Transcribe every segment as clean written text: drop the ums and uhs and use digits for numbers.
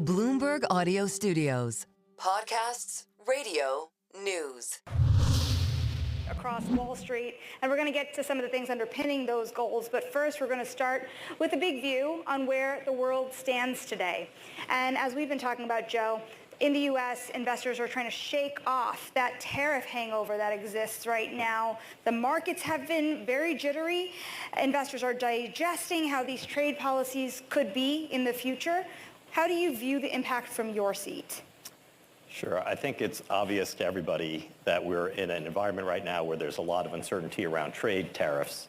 Bloomberg Audio Studios. Podcasts, radio, news. Across Wall Street, and we're going to get to some of the things underpinning those goals. But first, we're going to start with a big view on where the world stands today. And as we've been talking about, Joe, in the U.S., investors are trying to shake off that tariff hangover that exists right now. The markets have been very jittery. Investors are digesting how these trade policies could be in the future. How do you view the impact from your seat? Sure. I think it's obvious to everybody that we're in an environment right now where there's a lot of uncertainty around trade tariffs,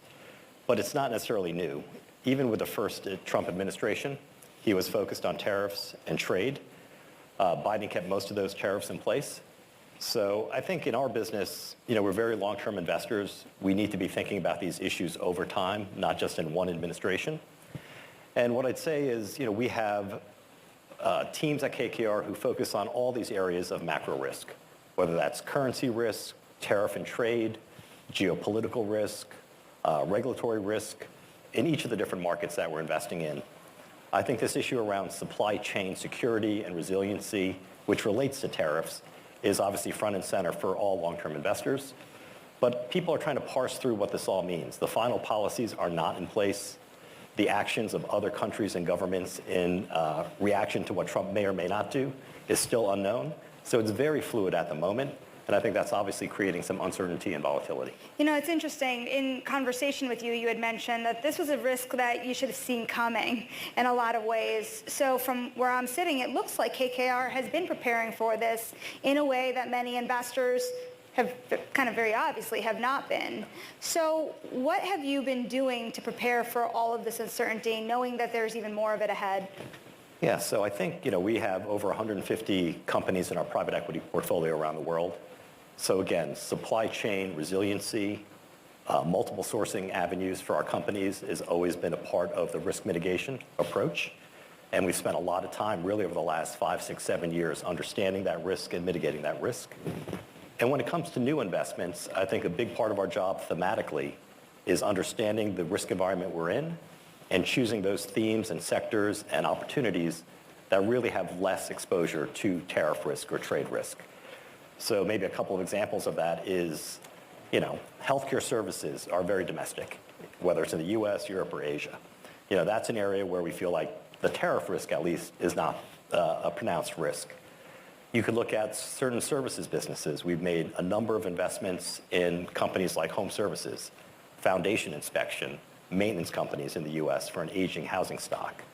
but it's not necessarily new. Even with the first Trump administration, he was focused on tariffs and trade. Biden kept most of those tariffs in place. So I think in our business, we're very long-term investors. We need to be thinking about these issues over time, not just in one administration. And what I'd say is, we have teams at KKR who focus on all these areas of macro risk, whether that's currency risk, tariff and trade, geopolitical risk, regulatory risk, in each of the different markets that we're investing in. I think this issue around supply chain security and resiliency, which relates to tariffs, is obviously front and center for all long-term investors. But people are trying to parse through what this all means. The final policies are not in place. The actions of other countries and governments in reaction to what Trump may or may not do is still unknown. So it's very fluid at the moment. And I think that's obviously creating some uncertainty and volatility. It's interesting. In conversation with you, you had mentioned that this was a risk that you should have seen coming in a lot of ways. So from where I'm sitting, it looks like KKR has been preparing for this in a way that many investors have kind of very obviously have not been. So what have you been doing to prepare for all of this uncertainty, knowing that there's even more of it ahead? Yeah, so I think, we have over 150 companies in our private equity portfolio around the world. So again, supply chain resiliency, multiple sourcing avenues for our companies has always been a part of the risk mitigation approach. And we've spent a lot of time really over the last 5, 6, 7 years understanding that risk and mitigating that risk. And when it comes to new investments, I think a big part of our job thematically is understanding the risk environment we're in and choosing those themes and sectors and opportunities that really have less exposure to tariff risk or trade risk. So maybe a couple of examples of that is, healthcare services are very domestic, whether it's in the US, Europe, or Asia. That's an area where we feel like the tariff risk, at least, is not a pronounced risk. You could look at certain services businesses. We've made a number of investments in companies like home services, foundation inspection, maintenance companies in the US for an aging housing stock.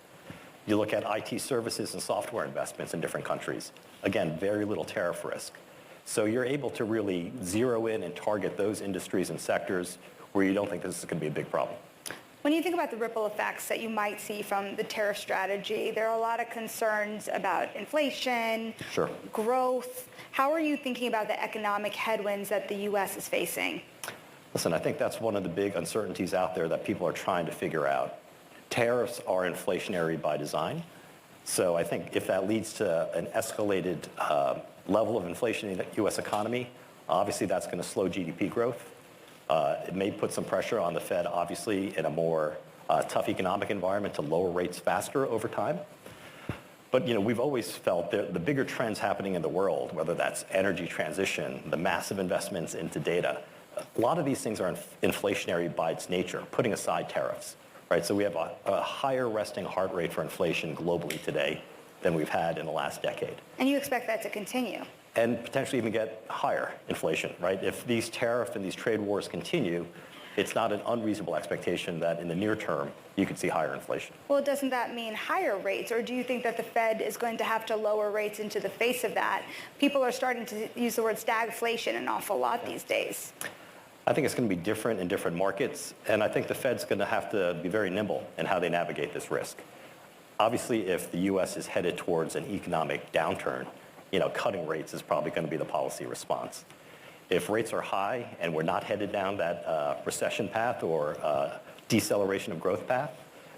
You look at IT services and software investments in different countries. Again, very little tariff risk. So you're able to really zero in and target those industries and sectors where you don't think this is going to be a big problem. When you think about the ripple effects that you might see from the tariff strategy, there are a lot of concerns about inflation, Sure. growth. How are you thinking about the economic headwinds that the U.S. is facing? Listen, I think that's one of the big uncertainties out there that people are trying to figure out. Tariffs are inflationary by design. So I think if that leads to an escalated level of inflation in the U.S. economy, obviously that's going to slow GDP growth. It may put some pressure on the Fed, obviously, in a more tough economic environment to lower rates faster over time. But we've always felt that the bigger trends happening in the world, whether that's energy transition, the massive investments into data, a lot of these things are inflationary by its nature, putting aside tariffs, right? So we have a higher resting heart rate for inflation globally today than we've had in the last decade. And you expect that to continue? And potentially even get higher inflation, right? If these tariff and these trade wars continue, it's not an unreasonable expectation that in the near term, you could see higher inflation. Well, doesn't that mean higher rates? Or do you think that the Fed is going to have to lower rates into the face of that? People are starting to use the word stagflation an awful lot these days. I think it's going to be different in different markets. And I think the Fed's going to have to be very nimble in how they navigate this risk. Obviously, if the U.S. is headed towards an economic downturn, cutting rates is probably going to be the policy response. If rates are high and we're not headed down that recession path or deceleration of growth path,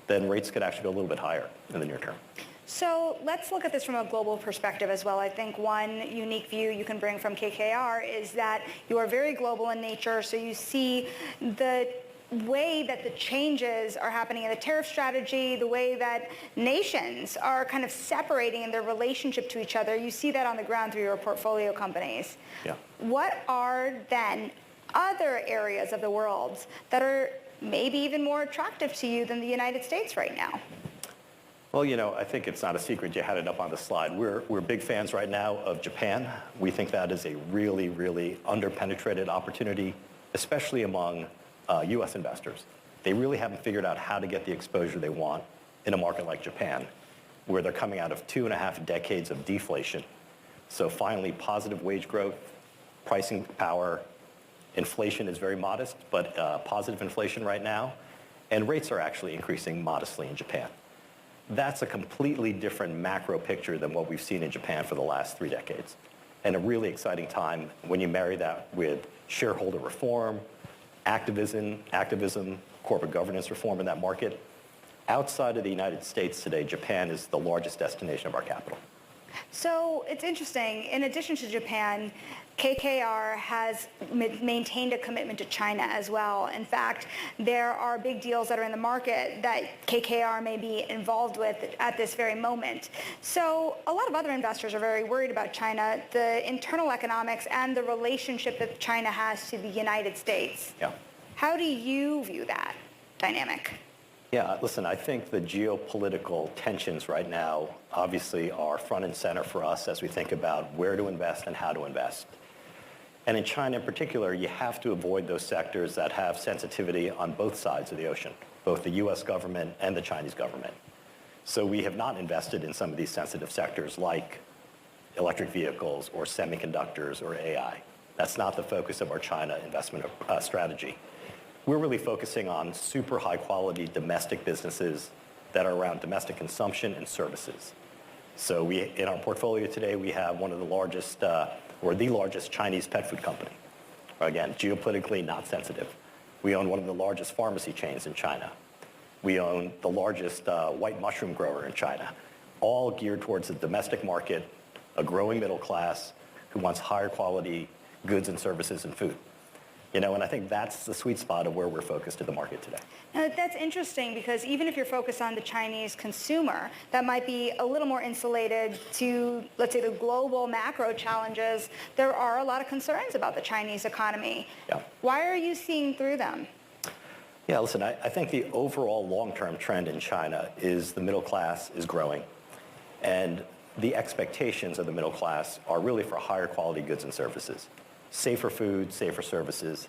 then rates could actually go a little bit higher in the near term. So let's look at this from a global perspective as well. I think one unique view you can bring from KKR is that you are very global in nature, so you see the way that the changes are happening in the tariff strategy, the way that nations are kind of separating in their relationship to each other, you see that on the ground through your portfolio companies. Yeah. What are then other areas of the world that are maybe even more attractive to you than the United States right now? Well, I think it's not a secret. You had it up on the slide. We're big fans right now of Japan. We think that is a really, really underpenetrated opportunity, especially among U.S. investors. They really haven't figured out how to get the exposure they want in a market like Japan, where they're coming out of 2.5 decades of deflation. So finally, positive wage growth, pricing power, inflation is very modest, but positive inflation right now, and rates are actually increasing modestly in Japan. That's a completely different macro picture than what we've seen in Japan for the last 3 decades. And a really exciting time when you marry that with shareholder reform, activism, corporate governance reform in that market. Outside of the United States today, Japan is the largest destination of our capital. So it's interesting. In addition to Japan, KKR has maintained a commitment to China as well. In fact, there are big deals that are in the market that KKR may be involved with at this very moment. So a lot of other investors are very worried about China, the internal economics and the relationship that China has to the United States. Yeah. How do you view that dynamic? Yeah, listen, I think the geopolitical tensions right now obviously are front and center for us as we think about where to invest and how to invest. And in China in particular, you have to avoid those sectors that have sensitivity on both sides of the ocean, both the US government and the Chinese government. So we have not invested in some of these sensitive sectors like electric vehicles or semiconductors or AI. That's not the focus of our China investment strategy. We're really focusing on super high quality domestic businesses that are around domestic consumption and services. So in our portfolio today, we have one of the largest, or the largest Chinese pet food company. Again, geopolitically not sensitive. We own one of the largest pharmacy chains in China. We own the largest white mushroom grower in China, all geared towards the domestic market, a growing middle class who wants higher quality goods and services and food. And I think that's the sweet spot of where we're focused in the market today. Now, that's interesting because even if you're focused on the Chinese consumer, that might be a little more insulated to, let's say, the global macro challenges. There are a lot of concerns about the Chinese economy. Yeah. Why are you seeing through them? Yeah, listen, I think the overall long-term trend in China is the middle class is growing. And the expectations of the middle class are really for higher quality goods and services. Safer food, safer services,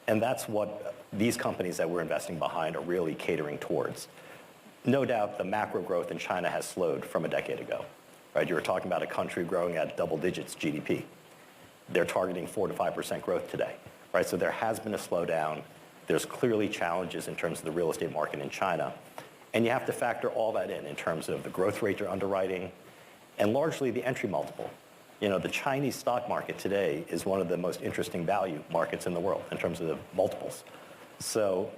and that's what these companies that we're investing behind are really catering towards. No doubt the macro growth in China has slowed from a decade ago, right? You were talking about a country growing at double digits GDP. They're targeting 4 to 5% growth today, right? So there has been a slowdown. There's clearly challenges in terms of the real estate market in China, and you have to factor all that in terms of the growth rate you're underwriting and largely the entry multiple. The Chinese stock market today is one of the most interesting value markets in the world in terms of the multiples. So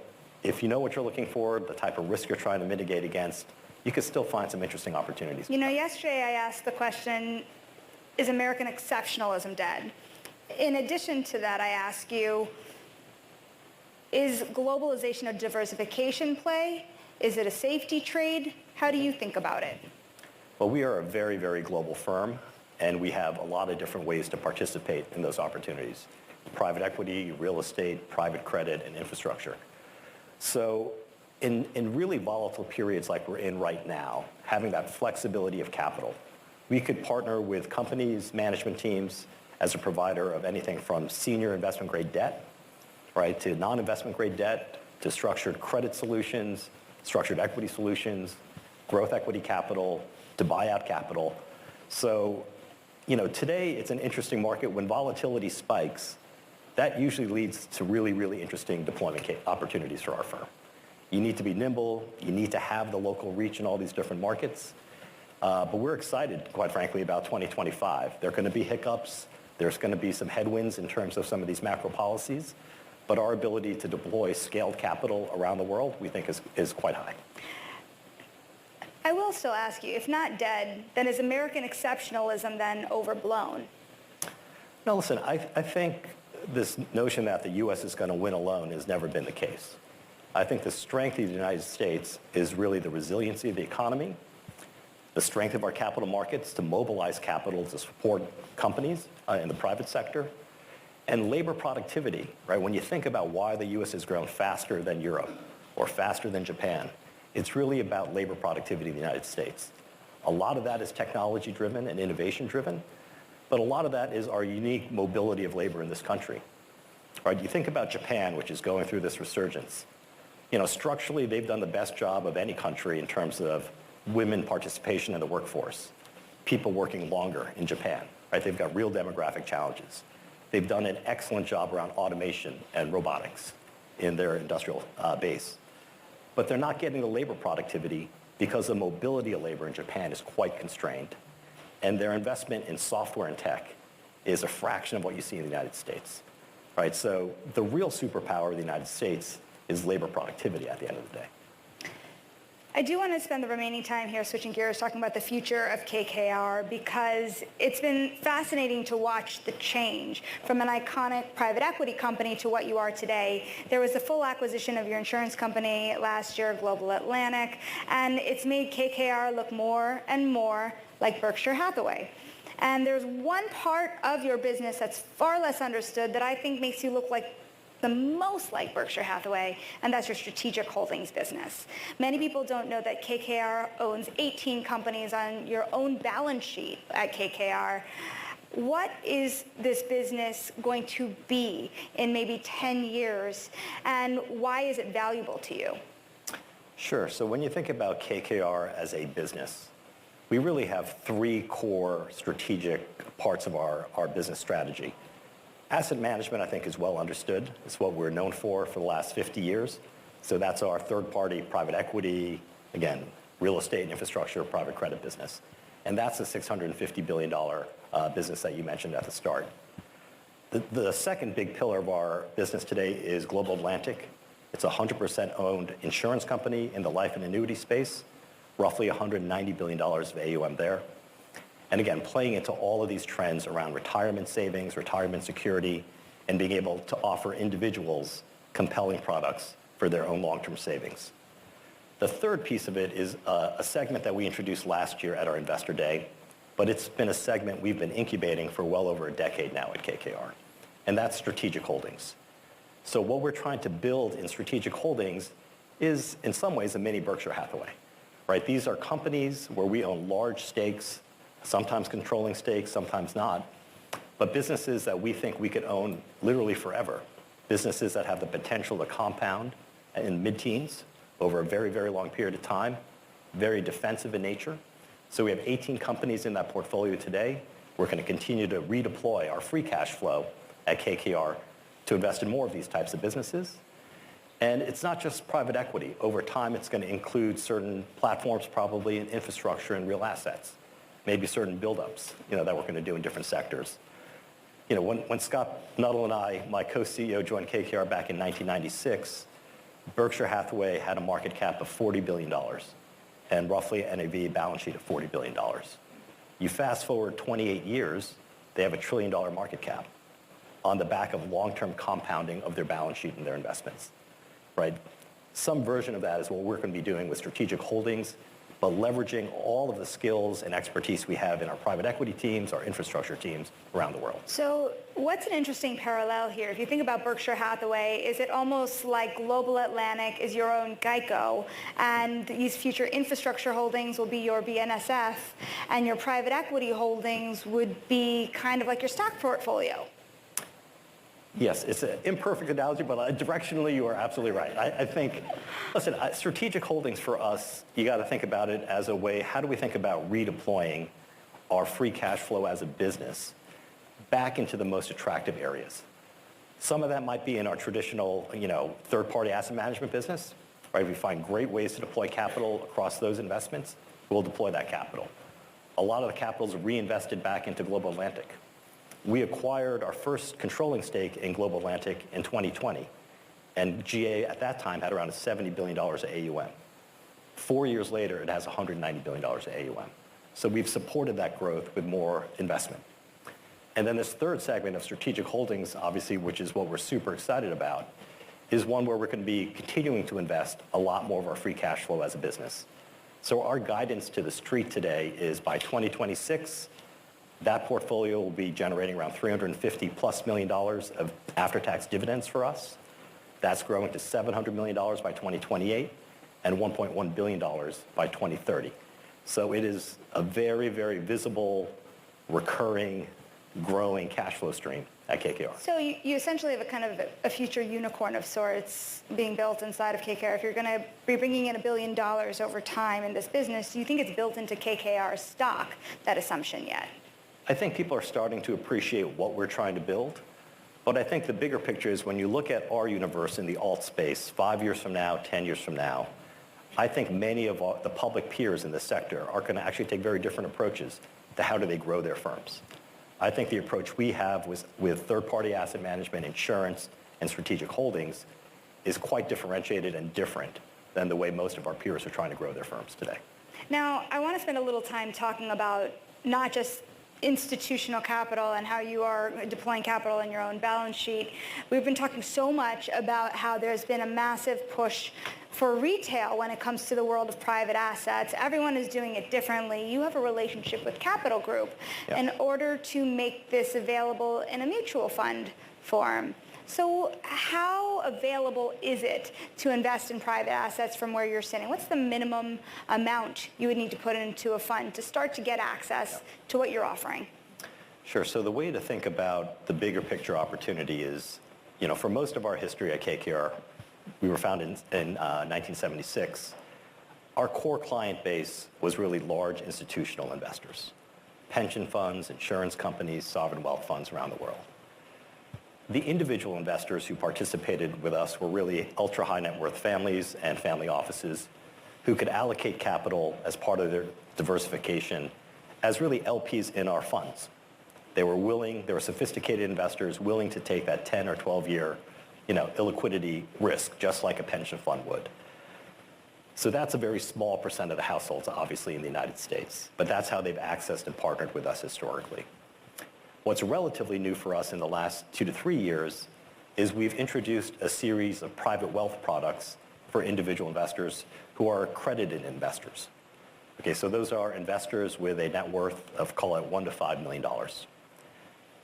if you know what you're looking for, the type of risk you're trying to mitigate against, you could still find some interesting opportunities. Yesterday I asked the question, is American exceptionalism dead? In addition to that, I ask you, is globalization a diversification play? Is it a safety trade? How do you think about it? Well, we are a very, very global firm. And we have a lot of different ways to participate in those opportunities. Private equity, real estate, private credit, and infrastructure. So in really volatile periods like we're in right now, having that flexibility of capital, we could partner with companies, management teams, as a provider of anything from senior investment grade debt, right, to non-investment grade debt, to structured credit solutions, structured equity solutions, growth equity capital, to buyout capital. So today it's an interesting market. When volatility spikes, that usually leads to really, really interesting deployment opportunities for our firm. You need to be nimble. You need to have the local reach in all these different markets. But we're excited, quite frankly, about 2025. There are going to be hiccups. There's going to be some headwinds in terms of some of these macro policies. But our ability to deploy scaled capital around the world, we think, is quite high. I will still ask you, if not dead, then is American exceptionalism then overblown? No, listen, I think this notion that the U.S. is going to win alone has never been the case. I think the strength of the United States is really the resiliency of the economy, the strength of our capital markets to mobilize capital to support companies in the private sector, and labor productivity, right? When you think about why the U.S. has grown faster than Europe or faster than Japan, it's really about labor productivity in the United States. A lot of that is technology-driven and innovation-driven, but a lot of that is our unique mobility of labor in this country. Right? You think about Japan, which is going through this resurgence. Structurally, they've done the best job of any country in terms of women participation in the workforce, people working longer in Japan. Right? They've got real demographic challenges. They've done an excellent job around automation and robotics in their industrial base. But they're not getting the labor productivity because the mobility of labor in Japan is quite constrained. And their investment in software and tech is a fraction of what you see in the United States. Right? So the real superpower of the United States is labor productivity at the end of the day. I do want to spend the remaining time here switching gears, talking about the future of KKR, because it's been fascinating to watch the change from an iconic private equity company to what you are today. There was a full acquisition of your insurance company last year, Global Atlantic, and it's made KKR look more and more like Berkshire Hathaway. And there's one part of your business that's far less understood that I think makes you look like the most like Berkshire Hathaway, and that's your strategic holdings business. Many people don't know that KKR owns 18 companies on your own balance sheet at KKR. What is this business going to be in maybe 10 years, and why is it valuable to you? Sure. So when you think about KKR as a business, we really have three core strategic parts of our business strategy. Asset management, I think, is well understood. It's what we're known for the last 50 years. So that's our third-party private equity, again, real estate and infrastructure, private credit business. And that's a $650 billion business that you mentioned at the start. The second big pillar of our business today is Global Atlantic. It's a 100% owned insurance company in the life and annuity space, roughly $190 billion of AUM there. And again, playing into all of these trends around retirement savings, retirement security, and being able to offer individuals compelling products for their own long-term savings. The third piece of it is a segment that we introduced last year at our Investor Day, but it's been a segment we've been incubating for well over a decade now at KKR, and that's strategic holdings. So what we're trying to build in strategic holdings is, in some ways, a mini Berkshire Hathaway. Right? These are companies where we own large stakes, sometimes controlling stakes, sometimes not, but businesses that we think we could own literally forever. Businesses that have the potential to compound in mid-teens over a very, very long period of time, very defensive in nature. So we have 18 companies in that portfolio today. We're going to continue to redeploy our free cash flow at KKR to invest in more of these types of businesses. And it's not just private equity. Over time, it's going to include certain platforms, probably in infrastructure and real assets. Maybe certain buildups, that we're going to do in different sectors. When Scott Nuttall and I, my co-CEO, joined KKR back in 1996, Berkshire Hathaway had a market cap of $40 billion and roughly an NAV balance sheet of $40 billion. You fast forward 28 years, they have $1 trillion market cap on the back of long-term compounding of their balance sheet and their investments, right? Some version of that is what we're going to be doing with strategic holdings, but leveraging all of the skills and expertise we have in our private equity teams, our infrastructure teams around the world. So what's an interesting parallel here? If you think about Berkshire Hathaway, is it almost like Global Atlantic is your own Geico, and these future infrastructure holdings will be your BNSF, and your private equity holdings would be kind of like your stock portfolio? Yes, it's an imperfect analogy, but directionally you are absolutely right. I think, listen, strategic holdings for us, you got to think about it as a way, how do we think about redeploying our free cash flow as a business back into the most attractive areas? Some of that might be in our traditional, third-party asset management business, right? If we find great ways to deploy capital across those investments, we'll deploy that capital. A lot of the capital is reinvested back into Global Atlantic. We acquired our first controlling stake in Global Atlantic in 2020, and GA at that time had around $70 billion of AUM. 4 years later, it has $190 billion of AUM. So we've supported that growth with more investment. And then this third segment of strategic holdings, obviously, which is what we're super excited about, is one where we're going to be continuing to invest a lot more of our free cash flow as a business. So our guidance to the street today is by 2026, that portfolio will be generating around $350+ million of after-tax dividends for us. That's growing to $700 million by 2028 and $1.1 billion by 2030. So it is a very, very visible, recurring, growing cash flow stream at KKR. So you essentially have a kind of a future unicorn of sorts being built inside of KKR. If you're going to be bringing in $1 billion over time in this business, do you think it's built into KKR stock, that assumption yet? I think people are starting to appreciate what we're trying to build. But I think the bigger picture is when you look at our universe in the alt space, 5 years from now, 10 years from now, I think many of the public peers in this sector are going to actually take very different approaches to how do they grow their firms. I think the approach we have with third-party asset management, insurance, and strategic holdings is quite differentiated and different than the way most of our peers are trying to grow their firms today. Now, I want to spend a little time talking about not just institutional capital and how you are deploying capital in your own balance sheet. We've been talking so much about how there's been a massive push for retail when it comes to the world of private assets. Everyone is doing it differently. You have a relationship with Capital Group in order to make this available in a mutual fund form. So how available is it to invest in private assets from where you're sitting? What's the minimum amount you would need to put into a fund to start to get access to what you're offering? Sure. So the way to think about the bigger picture opportunity is, for most of our history at KKR, we were founded in 1976. Our core client base was really large institutional investors, pension funds, insurance companies, sovereign wealth funds around the world. The individual investors who participated with us were really ultra-high net worth families and family offices who could allocate capital as part of their diversification as really LPs in our funds. They were sophisticated investors willing to take that 10 or 12 year illiquidity risk, just like a pension fund would. So that's a very small percent of the households, obviously, in the United States. But that's how they've accessed and partnered with us historically. What's relatively new for us in the last 2 to 3 years is we've introduced a series of private wealth products for individual investors who are accredited investors. Okay, so those are investors with a net worth of, call it, $1 to $5 million.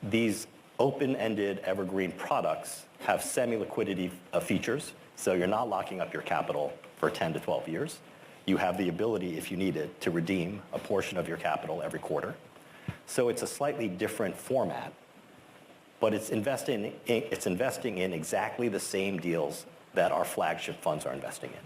These open-ended evergreen products have semi-liquidity features, so you're not locking up your capital for 10 to 12 years. You have the ability, if you need it, to redeem a portion of your capital every quarter. So it's a slightly different format, but it's investing in exactly the same deals that our flagship funds are investing in,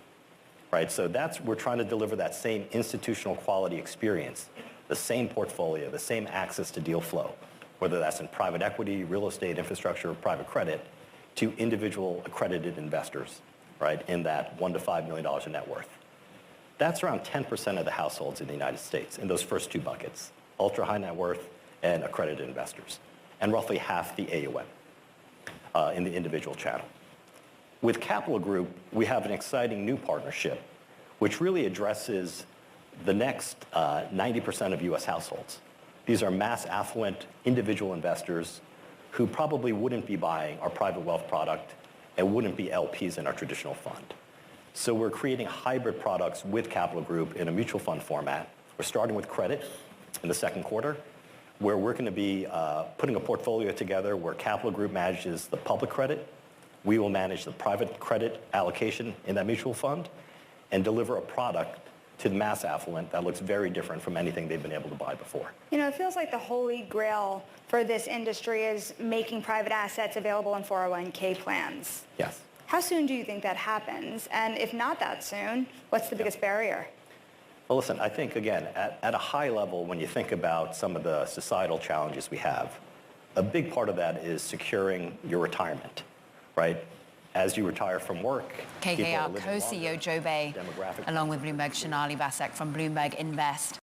right? So we're trying to deliver that same institutional quality experience, the same portfolio, the same access to deal flow, whether that's in private equity, real estate, infrastructure, or private credit, to individual accredited investors, right, in that $1 to $5 million in net worth. That's around 10% of the households in the United States in those first two buckets, ultra high net worth and accredited investors, and roughly half the AUM in the individual channel. With Capital Group, we have an exciting new partnership which really addresses the next 90% of US households. These are mass affluent individual investors who probably wouldn't be buying our private wealth product and wouldn't be LPs in our traditional fund. So we're creating hybrid products with Capital Group in a mutual fund format. We're starting with credit in the second quarter, where we're going to be putting a portfolio together where Capital Group manages the public credit. We will manage the private credit allocation in that mutual fund and deliver a product to the mass affluent that looks very different from anything they've been able to buy before. It feels like the holy grail for this industry is making private assets available in 401k plans. Yes. How soon do you think that happens? And if not that soon, what's the biggest barrier? Well, listen, I think, again, at a high level, when you think about some of the societal challenges we have, a big part of that is securing your retirement, right? As you retire from work, KKR Co-CEO Joe Bae, along with Bloomberg's Sonali Basak from Bloomberg Invest.